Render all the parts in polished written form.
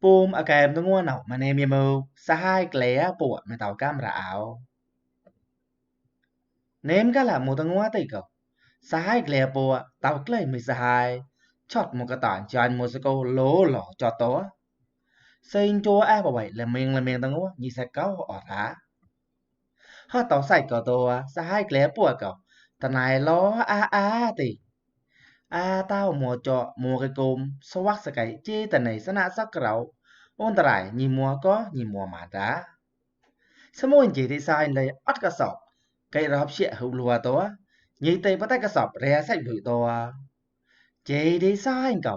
ปูมอาการตัวงัวเนามันเนมีมือสหายเกลี่ยปวดไม่เต่ากล้ามระเอาเนมก็ละมูตัวงัวตีก็สหายเกลี่ยปวดเต่าเกลี่ยไม่สหายช็อตมูกระต่ายจานมูสโกโลหล่อจอตัวเซิงจัวแอบเอาไว้ละเมงตัวงัวยี่สิบเก้าออดหาถ้าเต่าใส่ก็ตัวสหายเกลี่ยปวดก็ทนายล้ออาตีเต้ามัวเจาะมัวกระกุมสวักสกัยเจแต่ไหนสนะสักเราอันตรายยีมัวก็ยีมัวมาดา สมุนจีดีไซน์เลยอัดกระสอบไก่รอบเชี่ยหูรัวตัวยีเตยปะแต่กระสอบเรียใส่บุยตัวเจดีไซน์เก่า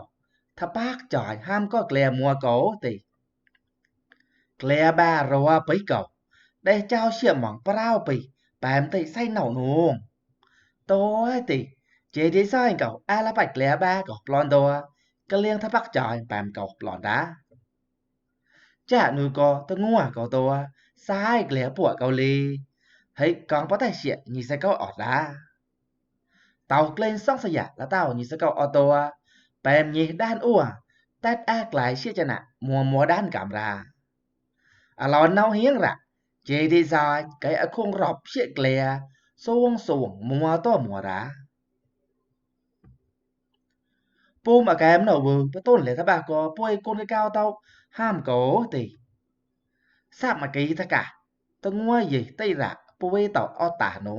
ถ้าปากจ่อยห้ามก็เกลียมัวเก่าตีเกลียบารัวไปเก่าได้เจ้าเชี่ยหมองเปล่าไปแปมตีใส่เหนาหนูตัวตีเจดีไซน์เก่าละไปเกลียบาเก่าปลอนตัวก็เลี้ยงถ้าปักจ่อยแปมเก่าปลอนดาจ้าหนูก็ตัวงัวเก่าตัวซ้ายเกลียปวดเกาหลีเฮ้ยกองปะแต่เชี่ยยีใส่เก่าออดดา tàu lên song sài là tàu như sẽ cầu ô tô bèm nhì đan ua tết ác lại xia chân ạ mùa mùa đan cảm ra lò nấu hiếng ra chỉ đi dài cái ở khung rộp xia kìa xuông xuông mùa to mùa ra pum mà cái em nấu vừa với tôn lệ thà bà có bôi con cái cao tao ham cổ thì sao mà kỳ thà cả tao ngoái gì tây ra bôi tàu o tả nó